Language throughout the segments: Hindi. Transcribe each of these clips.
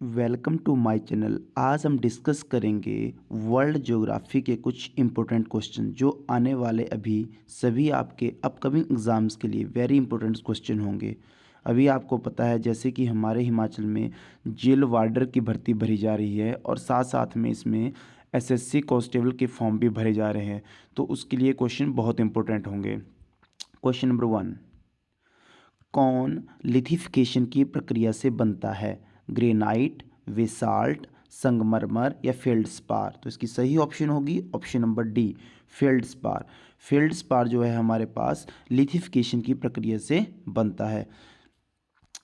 Welcome to my channel. आज हम डिस्कस करेंगे वर्ल्ड ज्योग्राफी के कुछ इम्पोर्टेंट क्वेश्चन जो आने वाले अभी सभी आपके अपकमिंग एग्ज़ाम्स के लिए वेरी इंपॉर्टेंट क्वेश्चन होंगे। अभी आपको पता है जैसे कि हमारे हिमाचल में जेल वार्डर की भर्ती भरी जा रही है और साथ साथ में इसमें एसएससी कांस्टेबल के फॉर्म भी भरे जा रहे हैं, तो उसके लिए क्वेश्चन बहुत इंपॉर्टेंट होंगे। क्वेश्चन नंबर 1, कौन लिथिफिकेशन की प्रक्रिया से बनता है? ग्रेनाइट, बेसाल्ट, संगमरमर या फेल्डस्पार? तो इसकी सही ऑप्शन होगी option number D, feldspar. Feldspar जो है हमारे पास लिथिफिकेशन की प्रक्रिया से बनता है।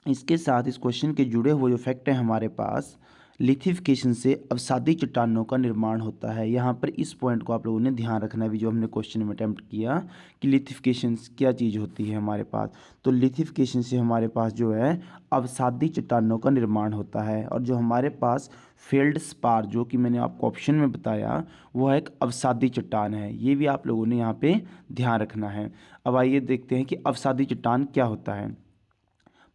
इसके साथ इस क्वेश्चन के जुड़े हुए जो फैक्ट हैं हमारे पास, लिथिफिकेशन से अवसादी चट्टानों का निर्माण होता है। यहाँ पर इस पॉइंट को आप लोगों ने ध्यान रखना है भी, जो हमने क्वेश्चन में अटैम्प्ट किया कि लिथिफिकेशन क्या चीज़ होती है हमारे पास। तो लिथिफिकेशन से हमारे पास जो है अवसादी चट्टानों का निर्माण होता है, और जो हमारे पास फेल्डस्पार जो कि मैंने आपको ऑप्शन में बताया वह एक अवसादी चट्टान है। ये भी आप लोगों ने यहाँ पे ध्यान रखना है। अब आइए देखते हैं कि अवसादी चट्टान क्या होता है।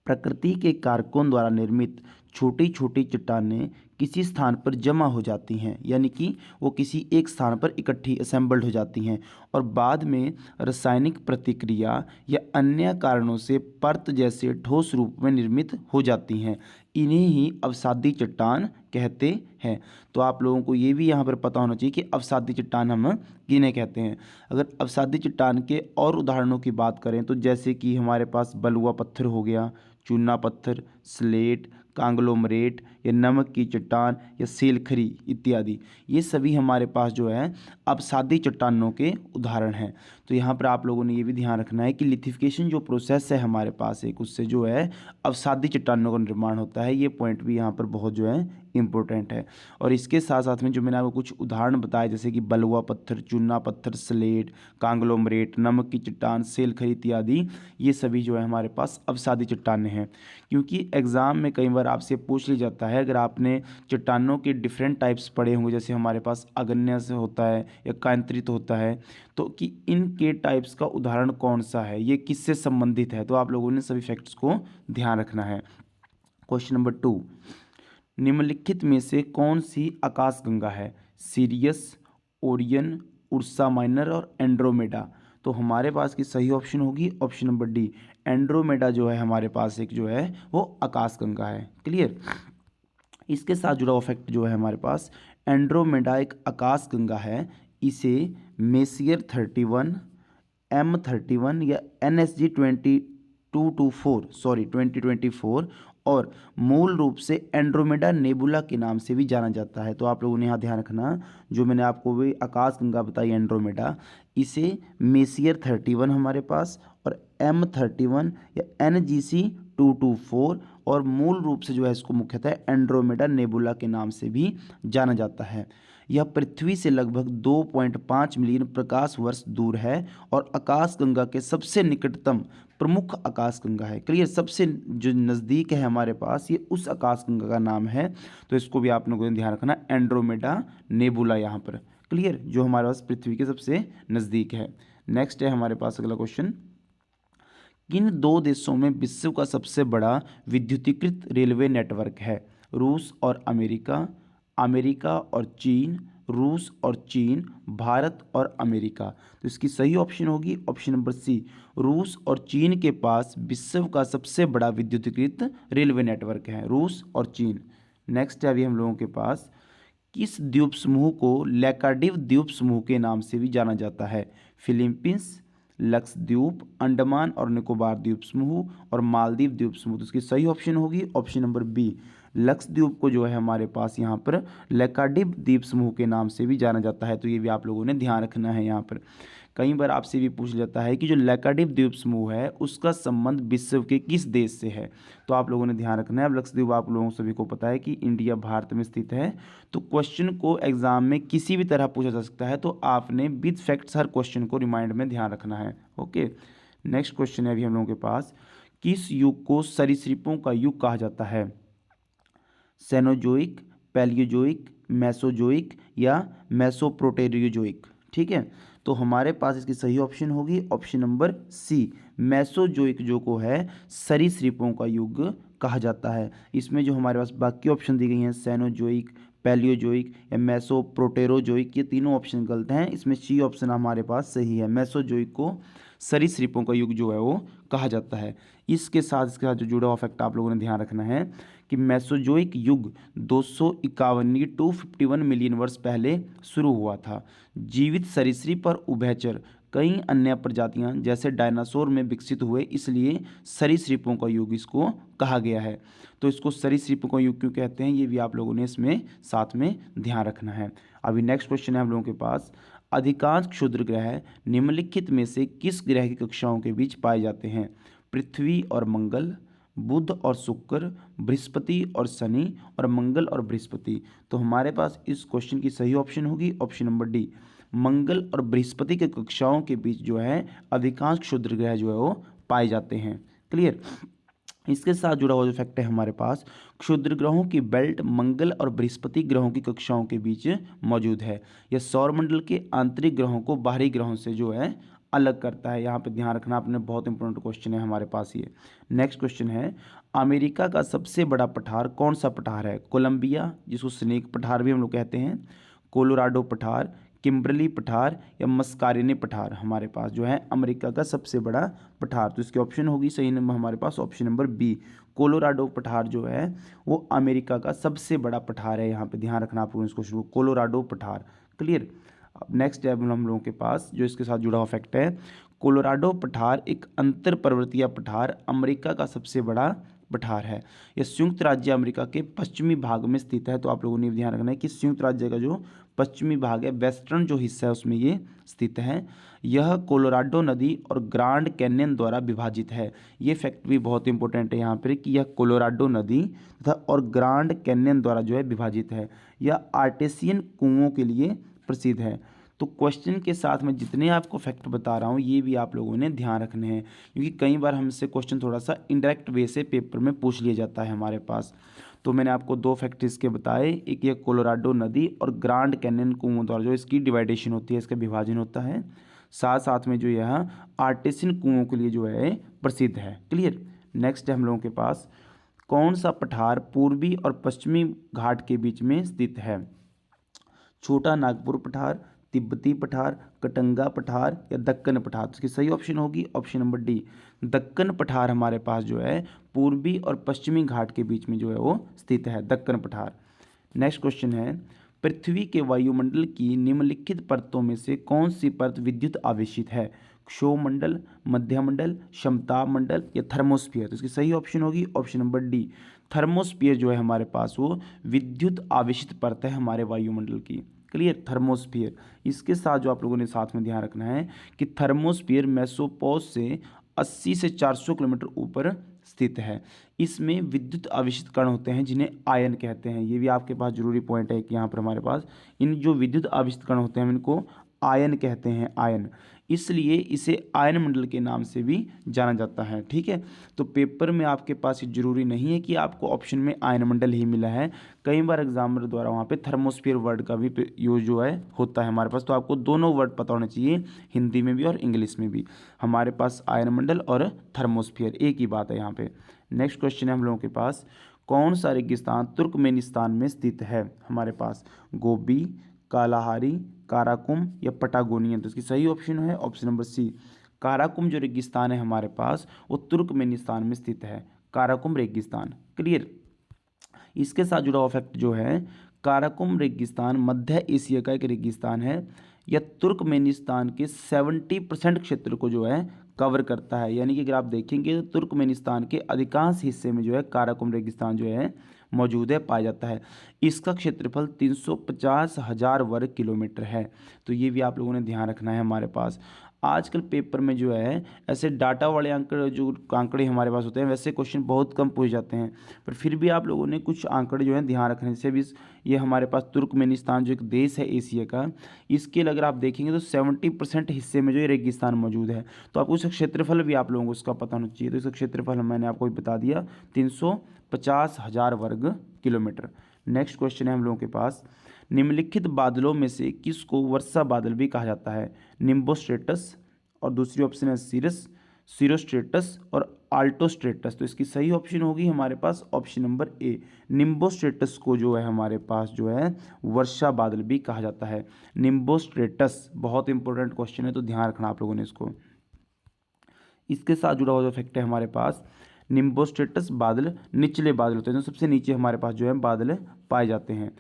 प्रकृति के कारकों द्वारा निर्मित छोटी छोटी चट्टानें किसी स्थान पर जमा हो जाती हैं, यानी कि वो किसी एक स्थान पर इकट्ठी असेंबल्ड हो जाती हैं और बाद में रासायनिक प्रतिक्रिया या अन्य कारणों से परत जैसे ठोस रूप में निर्मित हो जाती हैं। इन्हें ही अवसादी चट्टान कहते हैं। तो आप लोगों को ये भी यहाँ पर पता होना चाहिए कि अवसादी चट्टान हम किन्हें कहते हैं। अगर अवसादी चट्टान के और उदाहरणों की बात करें तो जैसे कि हमारे पास बलुआ पत्थर हो गया, चूना पत्थर, स्लेट, कांग्लोमरेट या नमक की चट्टान या सेलखरी इत्यादि, ये सभी हमारे पास जो है अवसादी चट्टानों के उदाहरण हैं। तो यहाँ पर आप लोगों ने ये भी ध्यान रखना है कि लिथिफिकेशन जो प्रोसेस है हमारे पास एक, उससे जो है अवसादी चट्टानों का निर्माण होता है। ये पॉइंट भी यहाँ पर बहुत जो है इम्पोर्टेंट है। और इसके साथ साथ में जो मैंने आपको कुछ उदाहरण बताए जैसे कि बलुआ पत्थर, चूना पत्थर, स्लेट, कांग्लोमरेट, नमक की चट्टान, सेलखरी इत्यादि, ये सभी जो है हमारे पास अवसादी चट्टानें हैं। क्योंकि एग्ज़ाम में कई बार आपसे पूछ लिया जाता है, अगर आपने चट्टानों के डिफरेंट टाइप्स पढ़े होंगे, जैसे हमारे पास अगन्य से होता है या कांतरित होता है, तो कि इनके टाइप्स का उदाहरण कौन सा है, ये किससे संबंधित है, तो आप लोगों ने सभी फैक्ट्स को ध्यान रखना है। क्वेश्चन नंबर 2, निम्नलिखित में से कौन सी आकाशगंगा है? सीरियस, ओरियन, उर्सा माइनर और एंड्रोमेडा? तो हमारे पास की सही ऑप्शन होगी ऑप्शन नंबर डी, एंड्रोमेडा जो है हमारे पास एक जो है वो आकाशगंगा है। क्लियर। इसके साथ जुड़ा हुआ फैक्ट जो है हमारे पास, एंड्रोमेडा एक आकाशगंगा है। इसे मेसियर 31, M31 या NSG 2024 और मूल रूप से एंड्रोमेडा नेबुला के नाम से भी जाना जाता है। तो आप लोगों ने यहाँ ध्यान रखना, जो मैंने आपको भी आकाशगंगा बताई एंड्रोमेडा, इसे मेसियर 31 हमारे पास और M31 या NGC 224 और मूल रूप से जो है इसको मुख्यतः एंड्रोमेडा नेबुला के नाम से भी जाना जाता है। यह पृथ्वी से लगभग 2.5 मिलियन प्रकाश वर्ष दूर है और आकाशगंगा के सबसे निकटतम प्रमुख आकाशगंगा है। क्लियर। सबसे जो नज़दीक है हमारे पास, ये उस आकाशगंगा का नाम है। तो इसको भी आप लोगों को ध्यान रखना, एंड्रोमेडा नेबुला यहाँ पर। क्लियर, जो हमारे पास पृथ्वी के सबसे नज़दीक है। नेक्स्ट है हमारे पास अगला क्वेश्चन, किन दो देशों में विश्व का सबसे बड़ा विद्युतीकृत रेलवे नेटवर्क है? रूस और अमेरिका, अमेरिका और चीन, रूस और चीन, भारत और अमेरिका? तो इसकी सही ऑप्शन होगी ऑप्शन नंबर सी, रूस और चीन के पास विश्व का सबसे बड़ा विद्युतीकृत रेलवे नेटवर्क है, रूस और चीन। नेक्स्ट है अभी हम लोगों के पास, किस द्वीप समूह को लैकाडिव द्वीप समूह के नाम से भी जाना जाता है? फिलीपींस, लक्षद्वीप, अंडमान और निकोबार द्वीप समूह और मालदीव द्वीप समूह? तो इसकी सही ऑप्शन होगी ऑप्शन नंबर बी, लक्षद्वीप को जो है हमारे पास यहाँ पर लैकाडिव द्वीप समूह के नाम से भी जाना जाता है। तो ये भी आप लोगों ने ध्यान रखना है। यहाँ पर कई बार आपसे भी पूछ जाता है कि जो लैकाडिव द्वीप समूह है उसका संबंध विश्व के किस देश से है, तो आप लोगों ने ध्यान रखना है। अब लक्षद्वीप आप लोगों सभी को पता है कि इंडिया भारत में स्थित है। तो क्वेश्चन को एग्जाम में किसी भी तरह पूछा जा सकता है, तो आपने विद फैक्ट्स हर क्वेश्चन को रिमाइंड में ध्यान रखना है। ओके। नेक्स्ट क्वेश्चन है अभी हम लोगों के पास, किस युग को सरीसृपों का युग कहा जाता है? सेनोजोइक, पैलियोजोइक, मेसोजोइक या मेसोप्रोटेरियोजोइक? ठीक है। तो हमारे पास इसकी सही ऑप्शन होगी ऑप्शन नंबर सी, मेसोजोइक जो को है सरीसृपों का युग कहा जाता है। इसमें जो हमारे पास बाकी ऑप्शन दी गई हैं सेनोजोइक, पैलियोजोइक या मेसोप्रोटेरोजोइक, ये तीनों ऑप्शन गलत हैं। इसमें सी ऑप्शन हमारे पास सही है, मेसोजोइक को सरीसृपों का युग जो है वो कहा जाता है। इसके साथ जो जुड़ा हुआ फैक्ट आप लोगों ने ध्यान रखना है कि मेसोजोइक युग 251 251 मिलियन वर्ष पहले शुरू हुआ था। जीवित सरीसृप और उभयचर कई अन्य प्रजातियां जैसे डायनासोर में विकसित हुए, इसलिए सरीसृपों का युग इसको कहा गया है। तो इसको सरीसृपों का युग क्यों कहते हैं, ये भी आप लोगों ने इसमें साथ में ध्यान रखना है। अभी नेक्स्ट क्वेश्चन है हम लोगों के पास, अधिकांश क्षुद्र ग्रह निम्नलिखित में से किस ग्रह की कक्षाओं के बीच पाए जाते हैं? पृथ्वी और मंगल, बुध और शुक्र, बृहस्पति और शनि, और मंगल और बृहस्पति। तो हमारे पास इस क्वेश्चन की सही ऑप्शन होगी ऑप्शन नंबर डी, मंगल और बृहस्पति के कक्षाओं के बीच जो है अधिकांश क्षुद्र ग्रह जो है वो पाए जाते हैं। क्लियर। इसके साथ जुड़ा हुआ जो फैक्ट है हमारे पास, क्षुद्र ग्रहों की बेल्ट मंगल और बृहस्पति ग्रहों की कक्षाओं के बीच मौजूद है। यह सौरमंडल के आंतरिक ग्रहों को बाहरी ग्रहों से जो है अलग करता है। यहाँ पे ध्यान रखना आपने, बहुत इंपॉर्टेंट क्वेश्चन है हमारे पास ये। नेक्स्ट क्वेश्चन है, अमेरिका का सबसे बड़ा पठार कौन सा पठार है? कोलंबिया, जिसको स्नेक पठार भी हम लोग कहते हैं, कोलोराडो पठार, किम्बरली पठार या मस्कारेने पठार हमारे पास जो है अमेरिका का सबसे बड़ा पठार। तो इसकी ऑप्शन होगी सही नंबर हमारे पास ऑप्शन नंबर बी, कोलोराडो पठार जो है वो अमेरिका का सबसे बड़ा पठार है। यहाँ पे ध्यान रखना आपको इस क्वेश्चन को, कोलोराडो पठार। क्लियर। अब नेक्स्ट है हम लोगों के पास जो इसके साथ जुड़ा हुआ फैक्ट है, कोलोराडो पठार एक अंतर पर्वतीय पठार अमेरिका का सबसे बड़ा पठार है। यह संयुक्त राज्य अमेरिका के पश्चिमी भाग में स्थित है। तो आप लोगों ने ध्यान रखना है कि संयुक्त राज्य का जो पश्चिमी भाग है, वेस्टर्न जो हिस्सा है उसमें ये स्थित है। यह कोलोराडो नदी और ग्रांड कैन्यन द्वारा विभाजित है। ये फैक्ट भी बहुत इंपॉर्टेंट है यहाँ पर कि यह कोलोराडो नदी तथा और ग्रांड कैन्यन द्वारा जो है विभाजित है। यह आर्टेसियन कुओं के लिए प्रसिद्ध है। तो क्वेश्चन के साथ मैं जितने आपको फैक्ट बता रहा हूँ ये भी आप लोगों ने ध्यान रखने हैं, क्योंकि कई बार हमसे क्वेश्चन थोड़ा सा इनडायरेक्ट वे से पेपर में पूछ लिया जाता है हमारे पास। तो मैंने आपको दो फैक्ट इसके बताए, एक ये कोलोराडो नदी और ग्रांड कैन्यन कुओं द्वारा जो इसकी डिवाइडेशन होती है, इसका विभाजन होता है। साथ साथ में जो यह आर्टेसियन कुओं के लिए जो है प्रसिद्ध है। क्लियर। नेक्स्ट है हम लोगों के पास, कौन सा पठार पूर्वी और पश्चिमी घाट के बीच में स्थित है? छोटा नागपुर पठार, तिब्बती पठार, कटंगा पठार या दक्कन पठार। तो इसकी सही ऑप्शन होगी ऑप्शन नंबर डी, दक्कन पठार हमारे पास जो है पूर्वी और पश्चिमी घाट के बीच में जो है वो स्थित है, दक्कन पठार। नेक्स्ट क्वेश्चन है, पृथ्वी के वायुमंडल की निम्नलिखित परतों में से कौन सी परत विद्युत आवेशित है? क्षोमंडल, मध्यमंडल, समताप मंडल या थर्मोस्फियर। तो इसकी सही ऑप्शन होगी ऑप्शन नंबर डी, थर्मोस्फियर जो है हमारे पास वो विद्युत आवेशित परत है हमारे वायुमंडल की। क्लियर। थर्मोस्फियर। इसके साथ जो आप लोगों ने साथ में ध्यान रखना है कि थर्मोस्फियर मेसोपोस से 80 से 400 किलोमीटर ऊपर स्थित है। इसमें विद्युत आवेशित कण होते हैं जिन्हें आयन कहते हैं। ये भी आपके पास जरूरी पॉइंट है कि यहाँ पर हमारे पास इन जो विद्युत आवेशित कण होते हैं इनको आयन कहते हैं, आयन। इसलिए इसे आयन मंडल के नाम से भी जाना जाता है। ठीक है। तो पेपर में आपके पास ये जरूरी नहीं है कि आपको ऑप्शन में आयन मंडल ही मिला है, कई बार एग्जामिनर द्वारा वहाँ पे थर्मोस्फीयर वर्ड का भी यूज जो है होता है हमारे पास। तो आपको दोनों वर्ड पता होने चाहिए, हिंदी में भी और इंग्लिश में भी। हमारे पास आयन मंडल और थर्मोस्फीयर एक ही बात है यहाँ पे। नेक्स्ट क्वेश्चन है हम लोगों के पास, कौन सा रेगिस्तान तुर्कमेनिस्तान में स्थित है? हमारे पास गोबी, कालाहारी, काराकुम या पटागोनियन। तो इसकी सही ऑप्शन है ऑप्शन नंबर सी, काराकुम जो रेगिस्तान है हमारे पास वो तुर्कमेनिस्तान में स्थित है, काराकुम रेगिस्तान। क्लियर। इसके साथ जुड़ा हुआ फैक्ट जो है, काराकुम रेगिस्तान मध्य एशिया का एक रेगिस्तान है। यह तुर्कमेनिस्तान के 70% क्षेत्र को जो है कवर करता है। यानी कि अगर आप देखेंगे तो तुर्कमेनिस्तान के अधिकांश हिस्से में जो है काराकुम रेगिस्तान जो है मौजूद है, पाया जाता है। इसका क्षेत्रफल 350,000 वर्ग किलोमीटर है। तो ये भी आप लोगों ने ध्यान रखना है हमारे पास। आजकल पेपर में जो है ऐसे डाटा वाले आंकड़े जो आंकड़े हमारे पास होते हैं वैसे क्वेश्चन बहुत कम पूछे जाते हैं, पर फिर भी आप लोगों ने कुछ आंकड़े जो है ध्यान रखने से भी। ये हमारे पास तुर्कमेनिस्तान जो एक देश है एशिया का, इसके अगर आप देखेंगे तो 70% हिस्से में जो ये रेगिस्तान मौजूद है। तो आपको इसका क्षेत्रफल भी आप लोगों को उसका पता होना चाहिए। तो इसका क्षेत्रफल मैंने आपको बता दिया 350,000 वर्ग किलोमीटर। नेक्स्ट क्वेश्चन है हम लोगों के पास, निम्नलिखित बादलों में से किसको वर्षा बादल भी कहा जाता है? निम्बोस्ट्रेटस, और दूसरी ऑप्शन है सीरस, सीरोस्ट्रेटस और आल्टोस्ट्रेटस। तो इसकी सही ऑप्शन होगी हमारे पास ऑप्शन नंबर ए, निम्बोस्ट्रेटस को जो है हमारे पास जो है वर्षा बादल भी कहा जाता है। निम्बोस्ट्रेटस बहुत इंपॉर्टेंट क्वेश्चन है, तो ध्यान रखना आप लोगों ने इसको। इसके साथ जुड़ा हुआ जो फैक्ट है हमारे पास, निम्बोस्ट्रेटस बादल निचले बादल होते हैं, जो सबसे नीचे हमारे पास जो है बादल पाए जाते हैं।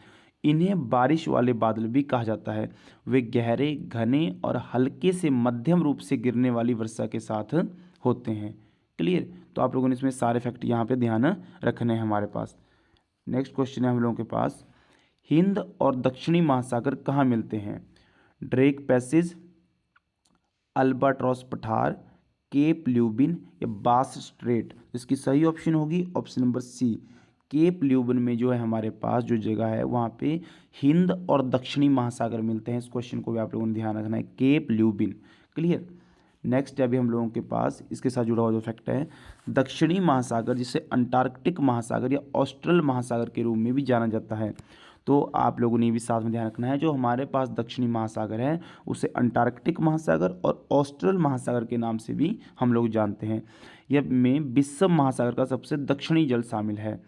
इन्हें बारिश वाले बादल भी कहा जाता है। वे गहरे, घने और हल्के से मध्यम रूप से गिरने वाली वर्षा के साथ होते हैं। क्लियर? तो आप लोगों ने इसमें सारे फैक्ट यहाँ पे ध्यान रखने हैं हमारे पास। नेक्स्ट क्वेश्चन है हम लोगों के पास, हिंद और दक्षिणी महासागर कहाँ मिलते हैं? ड्रेक पैसेज, अल्बाट्रॉस पठार, केप ल्यूबिन या बास स्ट्रेट। इसकी सही ऑप्शन होगी ऑप्शन नंबर सी, केप ल्यूबिन में जो है हमारे पास जो जगह है वहाँ पे हिंद और दक्षिणी महासागर मिलते हैं। इस क्वेश्चन को भी आप लोगों ने ध्यान रखना है, केप ल्यूबिन। क्लियर? नेक्स्ट है अभी हम लोगों के पास इसके साथ जुड़ा हुआ जो फैक्ट है, दक्षिणी महासागर जिसे अंटार्कटिक महासागर या ऑस्ट्रल महासागर के रूप में भी जाना जाता है। तो आप लोगों ने भी साथ में ध्यान रखना है, जो हमारे पास दक्षिणी महासागर है उसे अंटार्कटिक महासागर और ऑस्ट्रल महासागर के नाम से भी हम लोग जानते हैं। यह में विश्व महासागर का सबसे दक्षिणी जल शामिल है।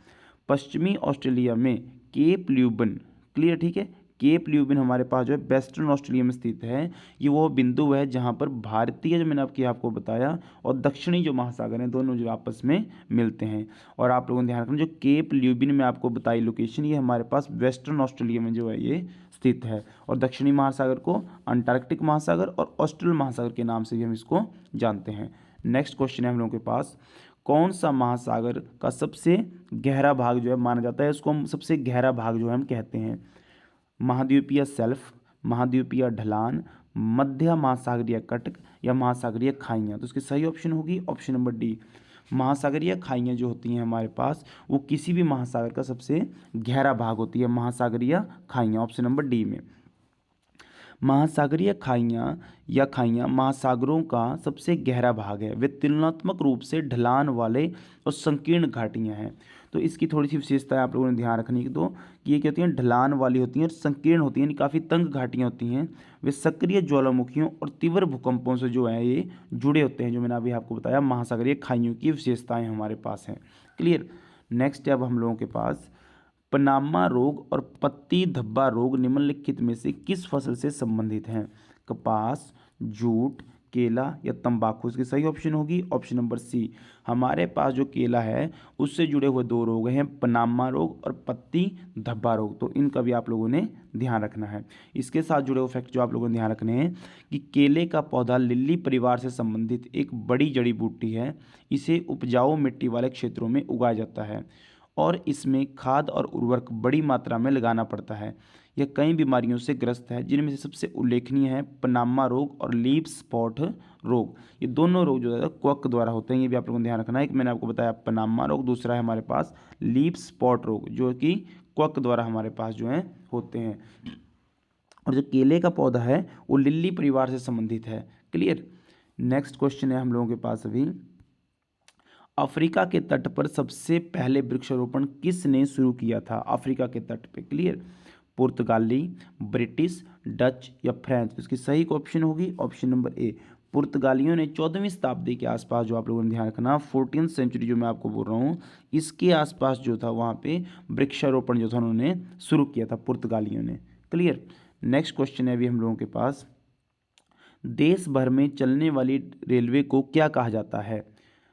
पश्चिमी ऑस्ट्रेलिया में केप ल्यूबिन, क्लियर? ठीक है, केप ल्यूबिन हमारे पास जो है वेस्टर्न ऑस्ट्रेलिया में स्थित है। ये वो बिंदु है जहाँ पर भारतीय, जो मैंने आपको बताया, और दक्षिणी जो महासागर हैं दोनों जो आपस में मिलते हैं। और आप लोगों ने ध्यान रखना, जो केप ल्यूबिन में आपको बताई लोकेशन, ये हमारे पास वेस्टर्न ऑस्ट्रेलिया में जो है ये स्थित है। और दक्षिणी महासागर को अंटार्कटिक महासागर और ऑस्ट्रल महासागर के नाम से भी हम इसको जानते हैं। नेक्स्ट क्वेश्चन है हम लोगों के पास, कौन सा महासागर का सबसे गहरा भाग जो है माना जाता है, उसको हम सबसे गहरा भाग जो है हम कहते हैं? महाद्वीपीय सेल्फ, महाद्वीपीय ढलान, मध्य महासागरीय कटक या महासागरीय खाइयाँ। तो इसकी सही ऑप्शन होगी ऑप्शन नंबर डी, महासागरीय खाइयाँ जो होती हैं हमारे पास वो किसी भी महासागर का सबसे गहरा भाग होती है, महासागरीय खाइयाँ, ऑप्शन नंबर डी में। महासागरीय खाइयाँ महासागरों का सबसे गहरा भाग है। वे तुलनात्मक रूप से ढलान वाले और संकीर्ण घाटियाँ हैं। तो इसकी थोड़ी सी विशेषताएं आप लोगों ने ध्यान रखनी तो, कि ये क्या होती हैं, ढलान वाली होती हैं और संकीर्ण होती हैं, यानी काफ़ी तंग घाटियाँ होती हैं। वे सक्रिय ज्वालामुखियों और तीव्र भूकंपों से जो है ये जुड़े होते हैं, जो मैंने अभी आपको बताया महासागरीय खाइयों की विशेषताएँ हमारे पास हैं। क्लियर? नेक्स्ट अब हम लोगों के पास, पनामा रोग और पत्ती धब्बा रोग निम्नलिखित में से किस फसल से संबंधित हैं? कपास, जूट, केला या तंबाकू। इसकी सही ऑप्शन होगी ऑप्शन नंबर सी, हमारे पास जो केला है उससे जुड़े हुए दो रोग हैं, पनामा रोग और पत्ती धब्बा रोग। तो इनका भी आप लोगों ने ध्यान रखना है। इसके साथ जुड़े हुए फैक्ट जो आप लोगों ने ध्यान रखने हैं कि केले का पौधा लिली परिवार से संबंधित एक बड़ी जड़ी बूटी है। इसे उपजाऊ मिट्टी वाले क्षेत्रों में उगाया जाता है और इसमें खाद और उर्वरक बड़ी मात्रा में लगाना पड़ता है। यह कई बीमारियों से ग्रस्त है, जिनमें से सबसे उल्लेखनीय है पनामा रोग और लीफ स्पॉट रोग। ये दोनों रोग जो है क्वक द्वारा होते हैं, ये भी आप लोगों को ध्यान रखना है। एक मैंने आपको बताया पनामा रोग, दूसरा है हमारे पास लीफ स्पॉट रोग, जो कि क्वक द्वारा हमारे पास जो है होते हैं। और जो केले का पौधा है वो लिली परिवार से संबंधित है। क्लियर? नेक्स्ट क्वेश्चन है हम लोगों के पास अभी, अफ्रीका के तट पर सबसे पहले वृक्षारोपण किसने शुरू किया था? अफ्रीका के तट पे। क्लियर? पुर्तगाली, ब्रिटिश, डच या फ्रेंच। इसकी सही ऑप्शन होगी ऑप्शन नंबर ए, पुर्तगालियों ने 14वीं शताब्दी के आसपास, जो आप लोगों ने ध्यान रखना 14th सेंचुरी जो मैं आपको बोल रहा हूँ, इसके आसपास जो था वहाँ पे वृक्षारोपण जो था उन्होंने शुरू किया था पुर्तगालियों ने। क्लियर? नेक्स्ट क्वेश्चन है अभी हम लोगों के पास, देश भर में चलने वाली रेलवे को क्या कहा जाता है?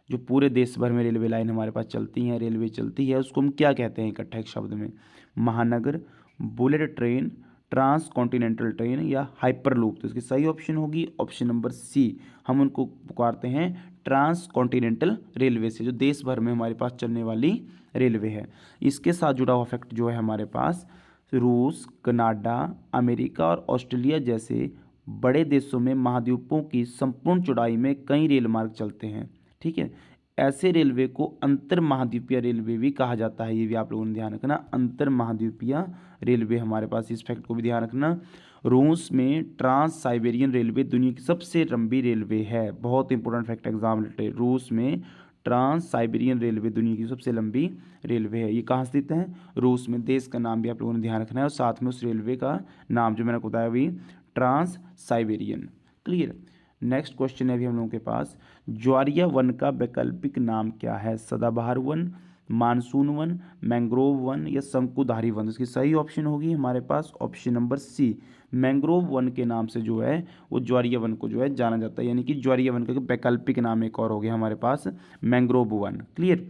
जो पूरे देश भर में रेलवे लाइन हमारे पास चलती हैं, रेलवे चलती है, उसको हम क्या कहते हैं इकट्ठा एक शब्द में? महानगर, bullet train, transcontinental train या हाइपरलूप। तो इसकी सही ऑप्शन होगी ऑप्शन नंबर सी, हम उनको पुकारते हैं ट्रांस कॉन्टिनेंटल रेलवे से, जो देश भर में हमारे पास चलने वाली रेलवे है। इसके साथ जुड़ा हुआ फैक्ट जो है हमारे पास, रूस, कनाडा, अमेरिका और ऑस्ट्रेलिया जैसे बड़े देशों में महाद्वीपों की संपूर्ण चौड़ाई में कई रेल मार्ग चलते हैं। ठीक है, ऐसे रेलवे को अंतर महाद्वीपीय रेलवे भी कहा जाता है, ये भी आप लोगों ने ध्यान रखना। अंतर महाद्वीपीय रेलवे हमारे पास, इस फैक्ट को भी ध्यान रखना। रूस में ट्रांस साइबेरियन रेलवे दुनिया की सबसे लंबी रेलवे है, बहुत इंपॉर्टेंट फैक्ट एग्जाम रिलेटेड। रूस में ट्रांस साइबेरियन रेलवे दुनिया की सबसे लंबी रेलवे है। ये कहाँ स्थित है? रूस में। देश का नाम भी आप लोगों ने ध्यान रखना है और साथ में उस रेलवे का नाम जो मैंने आपको बताया अभी, trans Siberian. Clear. Next question है अभी हम लोगों के पास, ज्वारिया वन का वैकल्पिक नाम क्या है? सदाबहार वन, मानसून वन, मैंग्रोव वन या शंकुधारी वन? इसकी सही ऑप्शन होगी हमारे पास ऑप्शन नंबर सी, मैंग्रोव वन के नाम से जो है वो ज्वारिया वन को जो है जाना जाता है, यानी कि ज्वारिया वन का वैकल्पिक नाम एक और हो गया हमारे पास मैंग्रोव वन। क्लियर।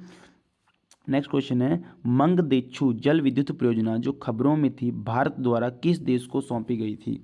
नेक्स्ट क्वेश्चन है, मंगदेच्छू जल विद्युत परियोजना जो खबरों में थी भारत द्वारा किस देश को सौंपी गई थी?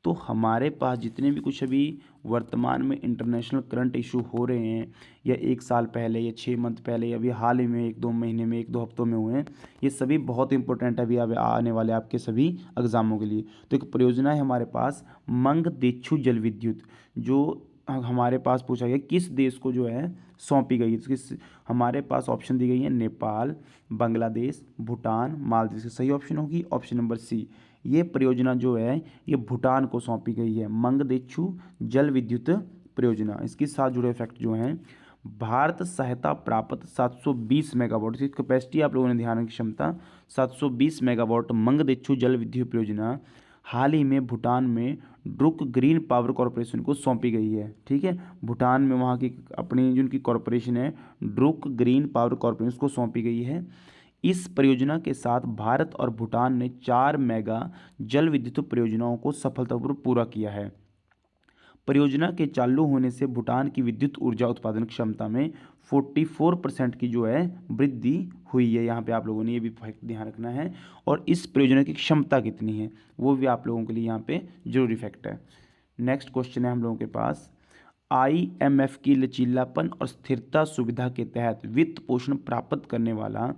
तो हमारे पास जितने भी कुछ अभी वर्तमान में इंटरनेशनल करंट इशू हो रहे हैं, या एक साल पहले या 6 मंथ पहले या अभी हाल ही में 1-2 महीने में 1-2 हफ्तों में हुए हैं, ये सभी बहुत इंपॉर्टेंट है अभी आने वाले आपके सभी एग्जामों के लिए। तो एक परियोजना है हमारे पास मंगदेच्छू जल विद्युत, जो हमारे पास पूछा गया किस देश को जो है सौंपी गई है। तो किस, हमारे पास ऑप्शन दी गई है नेपाल, बांग्लादेश, भूटान, मालदीव। इसकी सही ऑप्शन होगी ऑप्शन नंबर सी। ये परियोजना जो है ये भूटान को सौंपी गई है, मंगदेच्छू जल विद्युत परियोजना। इसके साथ जुड़े फैक्ट जो हैं, भारत सहायता प्राप्त 720 मेगावाट, इसकी कैपेसिटी आप लोगों ने ध्यान रखने की क्षमता 720 मेगावाट मंगदेच्छू जल विद्युत परियोजना हाल ही में भूटान में ड्रुक ग्रीन पावर कॉरपोरेशन को सौंपी गई है। ठीक है, भूटान में वहाँ की अपनी जो उनकी कॉरपोरेशन है ड्रुक ग्रीन पावर कॉरपोरेशन, उसको सौंपी गई है। इस परियोजना के साथ भारत और भूटान ने 4 मेगा जल विद्युत परियोजनाओं को सफलतापूर्वक पूरा किया है। परियोजना के चालू होने से भूटान की विद्युत ऊर्जा उत्पादन क्षमता में 44% की जो है वृद्धि हुई है। यहाँ पे आप लोगों ने ये भी फैक्ट ध्यान रखना है, और इस परियोजना की क्षमता कितनी है वो भी आप लोगों के लिए यहाँ पे जरूरी फैक्ट है। नेक्स्ट क्वेश्चन है हम लोगों के पास, IMF की लचीलापन और स्थिरता सुविधा के तहत वित्त पोषण प्राप्त करने वाला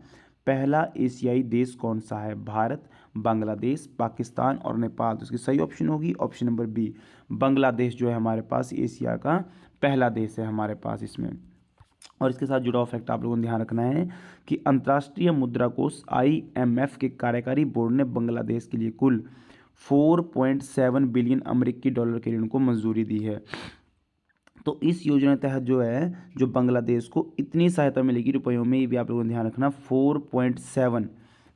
पहला एशियाई देश कौन सा है? भारत, बांग्लादेश, पाकिस्तान और नेपाल। तो इसकी सही ऑप्शन होगी ऑप्शन नंबर बी, बांग्लादेश जो है हमारे पास एशिया का पहला देश है हमारे पास इसमें। और इसके साथ जुड़ा हुआ फैक्ट आप लोगों को ध्यान रखना है कि अंतर्राष्ट्रीय मुद्रा कोष IMF के कार्यकारी बोर्ड ने बांग्लादेश के लिए कुल 4.7 बिलियन अमेरिकी डॉलर के ऋण को मंजूरी दी है। तो इस योजना के तहत जो है जो बांग्लादेश को इतनी सहायता मिलेगी रुपयों में, ये भी आप लोगों ने ध्यान रखना, 4.7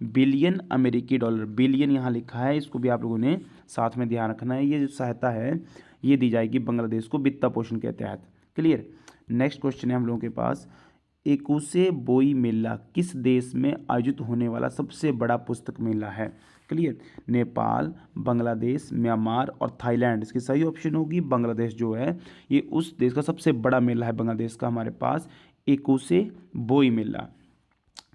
बिलियन अमेरिकी डॉलर, बिलियन यहाँ लिखा है, इसको भी आप लोगों ने साथ में ध्यान रखना है। ये जो सहायता है ये दी जाएगी बांग्लादेश को वित्त पोषण के तहत। क्लियर। नेक्स्ट क्वेश्चन है हम लोगों के पास, एकुशे बोई मेला किस देश में आयोजित होने वाला सबसे बड़ा पुस्तक मेला है? क्लियर। नेपाल, बांग्लादेश, म्यांमार और थाईलैंड। इसकी सही ऑप्शन होगी बांग्लादेश जो है ये उस देश का सबसे बड़ा मेला है बांग्लादेश का हमारे पास, एकुशे बोई मेला।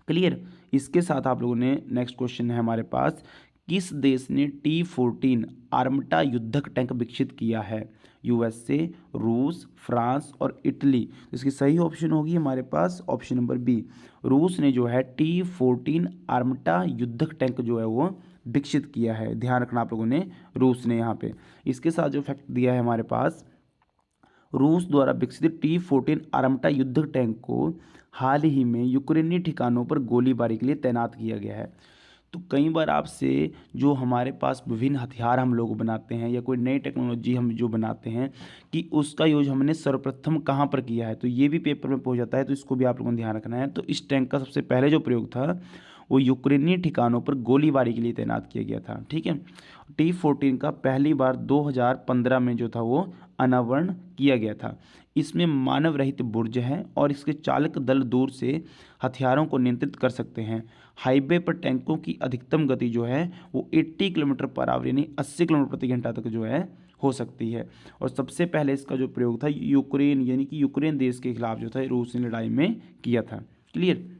क्लियर। इसके साथ आप लोगों ने नेक्स्ट क्वेश्चन है हमारे पास, किस देश ने T-14 आर्मटा युद्धक टैंक विकसित किया है? USA, रूस, फ्रांस और इटली। इसकी सही ऑप्शन होगी हमारे पास ऑप्शन नंबर बी, रूस ने जो है T-14 आर्मटा युद्धक टैंक जो है वो विकसित किया है। ध्यान रखना आप लोगों ने, रूस ने यहाँ पे। इसके साथ जो फैक्ट दिया है हमारे पास, रूस द्वारा विकसित T-14 आर्मटा युद्धक टैंक को हाल ही में यूक्रेनी ठिकानों पर गोलीबारी के लिए तैनात किया गया है। तो कई बार आपसे जो हमारे पास विभिन्न हथियार हम लोग बनाते हैं या कोई नई टेक्नोलॉजी हम जो बनाते हैं कि उसका यूज हमने सर्वप्रथम कहाँ पर किया है, तो ये भी पेपर में पूछ जाता है, तो इसको भी आप लोगों को ध्यान रखना है। तो इस टैंक का सबसे पहले जो प्रयोग था वो यूक्रेनी ठिकानों पर गोलीबारी के लिए तैनात किया गया था। ठीक है, T-14 का पहली बार 2015 में जो था वो अनावरण किया गया था। इसमें मानव रहित बुर्ज है और इसके चालक दल दूर से हथियारों को नियंत्रित कर सकते हैं। हाईवे पर टैंकों की अधिकतम गति जो है वो 80 किलोमीटर पर आवर यानी 80 किलोमीटर प्रति घंटा तक जो है हो सकती है। और सबसे पहले इसका जो प्रयोग था यूक्रेन यानी कि यूक्रेन देश के खिलाफ जो था रूस ने लड़ाई में किया था। क्लियर।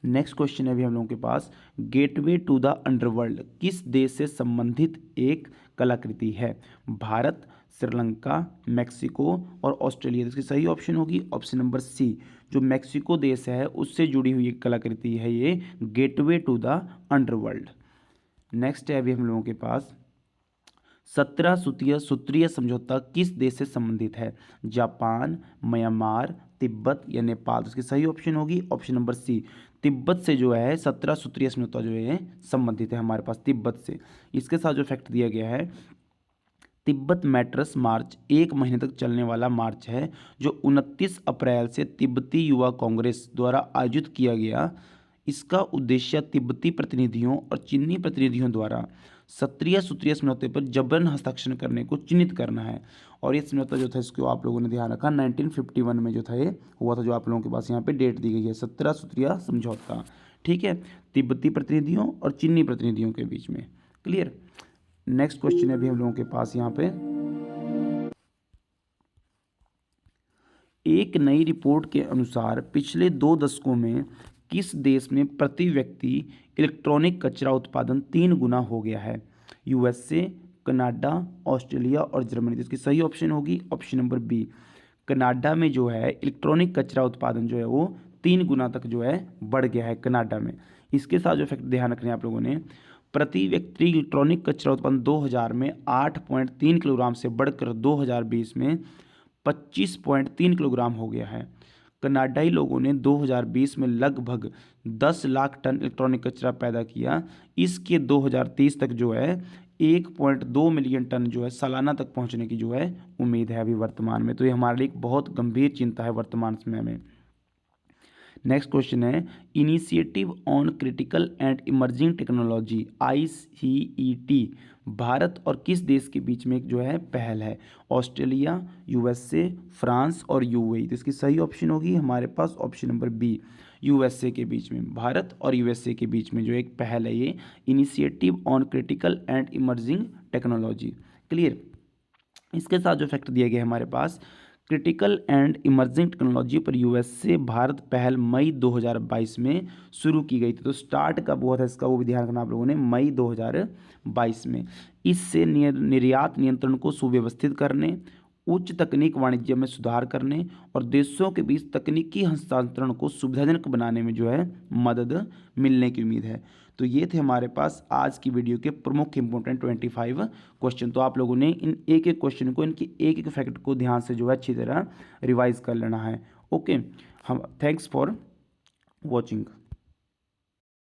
नेक्स्ट क्वेश्चन है अभी हम लोगों के पास, गेटवे टू द अंडरवर्ल्ड किस देश से संबंधित एक कलाकृति है? भारत, श्रीलंका, मेक्सिको और ऑस्ट्रेलिया। इसकी सही ऑप्शन होगी ऑप्शन नंबर सी, जो मेक्सिको देश है उससे जुड़ी हुई एक कलाकृति है ये gateway to the underworld. Next है अभी हम लोगों के पास, 17 सूत्रीय समझौता किस देश से संबंधित है? जापान, म्यांमार, तिब्बत या नेपाल। तो इसकी सही ऑप्शन होगी ऑप्शन नंबर सी, तिब्बत से जो है 17 सूत्रीय समझौता जो है संबंधित है हमारे पास तिब्बत से। इसके साथ जो फैक्ट दिया गया है, तिब्बत मैट्रस मार्च 1 महीने तक चलने वाला मार्च है जो 29 अप्रैल से तिब्बती युवा कांग्रेस द्वारा आयोजित किया गया। इसका उद्देश्य तिब्बती प्रतिनिधियों और चीनी प्रतिनिधियों द्वारा सत्रीय सूत्रीय समझौते पर जबरन हस्ताक्षर करने को चिन्हित करना है। और ये समझौता जो था इसको आप लोगों ने ध्यान रखा 1951 में जो था ये हुआ था, जो आप लोगों के पास यहाँ पे डेट दी गई है 17 सूत्रीय समझौता। ठीक है, तिब्बती प्रतिनिधियों और चीनी प्रतिनिधियों के बीच में। क्लियर। नेक्स्ट क्वेश्चन है अभी हम लोगों के पास यहाँ पे, एक नई रिपोर्ट के अनुसार पिछले 2 दशकों में किस देश में प्रति व्यक्ति इलेक्ट्रॉनिक कचरा उत्पादन 3 गुना हो गया है? यूएसए, कनाडा, ऑस्ट्रेलिया और जर्मनी। तो इसकी सही ऑप्शन होगी ऑप्शन नंबर बी। कनाडा में जो है इलेक्ट्रॉनिक कचरा उत्पादन जो है वो 3 गुना तक जो है बढ़ गया है कनाडा में। इसके साथ जो फैक्ट ध्यान रखने आप लोगों ने, प्रति व्यक्ति इलेक्ट्रॉनिक कचरा उत्पादन 2000 में 8.3 किलोग्राम से बढ़कर 2020 में 25.3 किलोग्राम हो गया है। कनाडाई लोगों ने 2020 में लगभग 10 लाख टन इलेक्ट्रॉनिक कचरा पैदा किया। इसके 2030 तक जो है 1.2 मिलियन टन जो है सालाना तक पहुंचने की जो है उम्मीद है अभी वर्तमान में। तो ये हमारे लिए एक बहुत गंभीर चिंता है वर्तमान समय में। नेक्स्ट क्वेश्चन है, initiative on critical and emerging technology ICET Bharat और किस देश के बीच में एक जो है पहल है? ऑस्ट्रेलिया, यूएसए, फ्रांस और यूएई। तो इसकी सही ऑप्शन होगी हमारे पास ऑप्शन नंबर बी, यूएसए के बीच में। भारत और यूएसए के बीच में जो एक पहल है ये initiative on critical and emerging technology. Clear. इसके साथ जो फैक्ट दिए गए हमारे पास, क्रिटिकल एंड इमर्जिंग टेक्नोलॉजी पर यूएस से भारत पहल मई 2022 में शुरू की गई थी। तो स्टार्ट कब हुआ था इसका वो भी ध्यान रखना आप लोगों ने, मई 2022 में। इससे निर्यात नियंत्रण को सुव्यवस्थित करने, उच्च तकनीक वाणिज्य में सुधार करने और देशों के बीच तकनीकी हस्तांतरण को सुविधाजनक बनाने में जो है मदद मिलने की उम्मीद है। तो ये थे हमारे पास आज की वीडियो के प्रमुख इंपॉर्टेंट 25 क्वेश्चन। तो आप लोगों ने इन एक एक क्वेश्चन को, इनकी एक एक फैक्ट को ध्यान से जो है अच्छी तरह रिवाइज कर लेना है। ओके, हम थैंक्स फॉर वॉचिंग।